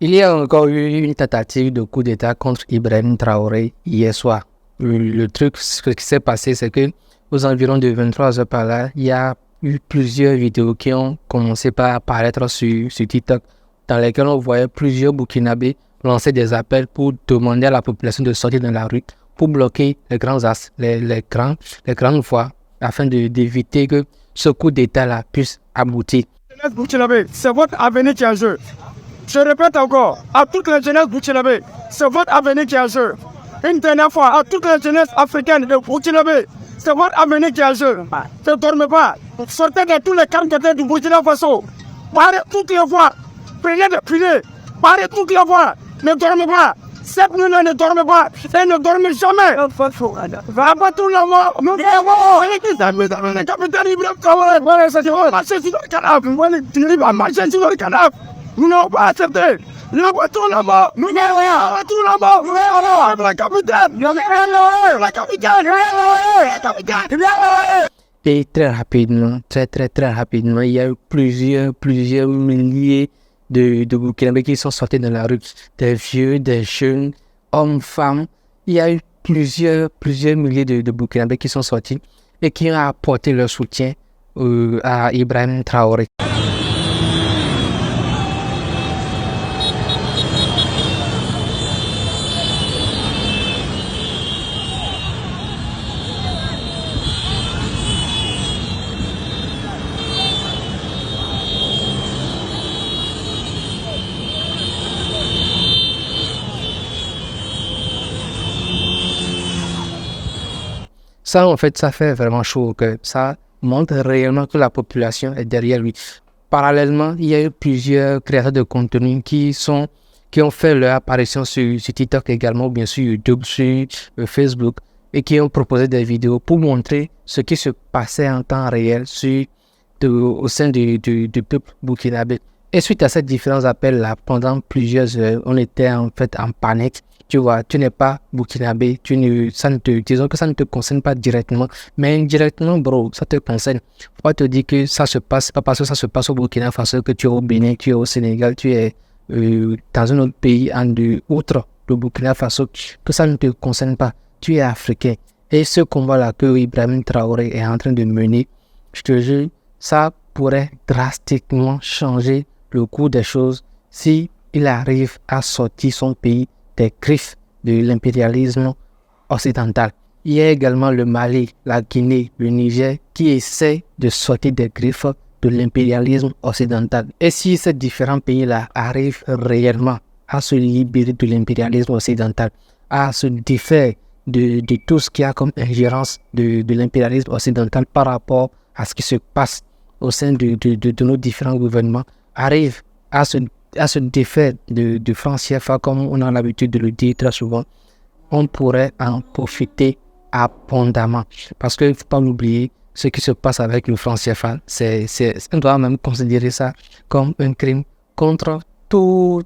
Il y a encore eu une tentative de coup d'État contre Ibrahim Traoré hier soir. Le truc, ce qui s'est passé, c'est que aux environs de 23 heures par là, il y a eu plusieurs vidéos qui ont commencé par apparaître sur TikTok, dans lesquelles on voyait plusieurs Burkinabés lancer des appels pour demander à la population de sortir dans la rue pour bloquer les grands axes, les grandes voies, afin d'éviter que ce coup d'État-là puisse aboutir. C'est votre avenir qui est en jeu. Je répète encore, à toute la jeunesse burkinabé, c'est votre avenir qui est en jeu. Une dernière fois, à toute la jeunesse africaine de Burkinabé, c'est votre avenir qui est en jeu. Ne dormez pas. Sortez de tous les quartiers du Burkina Faso. Parez toutes les voies. Priez de prier. Parez toutes les voies. Ne dormez pas. Cette nuit, ne dormez pas. Et ne dormez jamais. Va pas tout le monde. Capitaine Ibrahim Traoré, marchez sur le cadavre. Marchez sur le cadavre. Nous n'avons pas accepté. Nous n'avons pas tout là-bas. Nous n'avons pas tout là-bas. La capitaine. La capitaine. Et très rapidement, très rapidement, il y a eu plusieurs milliers de Burkinabés qui sont sortis dans la rue. Des vieux, des jeunes, hommes, femmes. Il y a eu plusieurs milliers de Burkinabés qui sont sortis et qui ont apporté leur soutien à Ibrahim Traoré. Ça, en fait, ça fait vraiment chaud au cœur. Ça montre réellement que la population est derrière lui. Parallèlement, il y a eu plusieurs créateurs de contenu qui ont fait leur apparition sur TikTok également, ou bien sur YouTube, sur Facebook, et qui ont proposé des vidéos pour montrer ce qui se passait en temps réel au sein du peuple burkinabé. Et suite à ces différents appels-là, pendant plusieurs heures, on était en fait en panique. Tu vois, tu n'es pas burkinabé, disons que ça ne te concerne pas directement, mais indirectement, bro, ça te concerne. Faut pas te dire que ça se passe, pas parce que ça se passe au Burkina Faso que tu es au Bénin, tu es au Sénégal, tu es dans un autre pays outre le Burkina Faso, que ça ne te concerne pas. Tu es africain. Et ce combat-là que Ibrahim Traoré est en train de mener, je te jure, ça pourrait drastiquement changer le cours des choses si il arrive à sortir son pays des griffes de l'impérialisme occidental. Il y a également le Mali, la Guinée, le Niger qui essaient de sortir des griffes de l'impérialisme occidental. Et si ces différents pays-là arrivent réellement à se libérer de l'impérialisme occidental, à se défaire de tout ce qu'il y a comme ingérence de l'impérialisme occidental par rapport à ce qui se passe au sein de nos différents gouvernements, arrivent à se défaire du franc CFA, comme on a l'habitude de le dire très souvent, on pourrait en profiter abondamment. Parce qu'il ne faut pas l'oublier, ce qui se passe avec le franc CFA, on doit même considérer ça comme un crime contre tout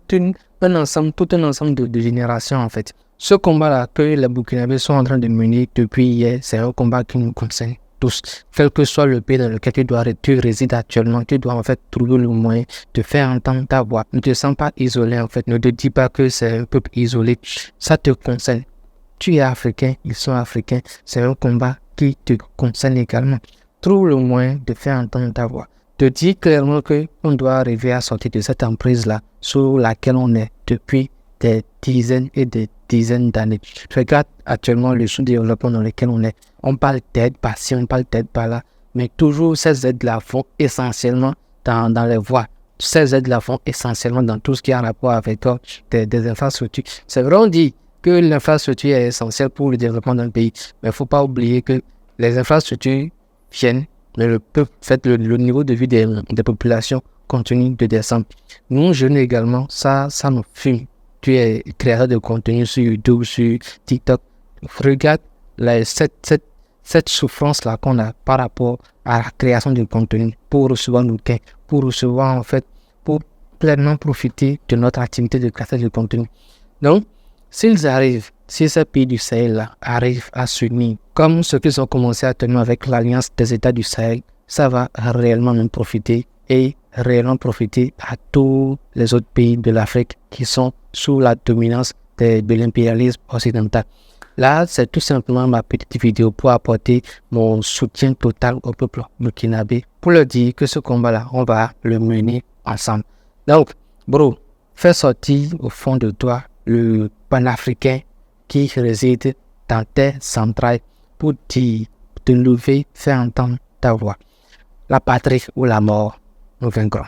un ensemble de générations en fait. Ce combat-là que les Burkinabés sont en train de mener depuis hier, c'est un combat qui nous concerne tous. Quel que soit le pays dans lequel tu résides actuellement, tu dois en fait trouver le moyen de faire entendre ta voix. Ne te sens pas isolé en fait. Ne te dis pas que c'est un peuple isolé. Ça te concerne. Tu es africain, ils sont africains. C'est un combat qui te concerne également. Trouve le moyen de faire entendre ta voix. Te dis clairement qu'on doit arriver à sortir de cette emprise-là sur laquelle on est depuis des dizaines et des dizaines d'années. Regarde actuellement le sous-développement dans lequel on est. On parle d'aide par-ci, on parle d'aide par-là, mais toujours ces aides-là font essentiellement dans les voies. Ces aides-là font essentiellement dans tout ce qui a rapport avec des infrastructures. C'est vrai, on dit que l'infrastructure est essentielle pour le développement d'un pays, mais il ne faut pas oublier que les infrastructures viennent, mais le niveau de vie des populations continue de descendre. Nous, jeunes également, ça nous fume. Tu es créateur de contenu sur YouTube, sur TikTok. Regarde cette souffrance-là qu'on a par rapport à la création de contenu pour recevoir nos gains, pour pleinement profiter de notre activité de création de contenu. Donc, si ces pays du Sahel arrivent à s'unir, comme ce qu'ils ont commencé actuellement avec l'Alliance des États du Sahel, ça va réellement nous profiter et réellement profiter à tous les autres pays de l'Afrique qui sont sous la dominance de l'impérialisme occidental. Là, c'est tout simplement ma petite vidéo pour apporter mon soutien total au peuple burkinabé, pour leur dire que ce combat-là, on va le mener ensemble. Donc, bro, fais sortir au fond de toi le panafricain qui réside dans tes entrailles pour te lever, faire entendre ta voix. La patrie ou la mort, nous vaincrons.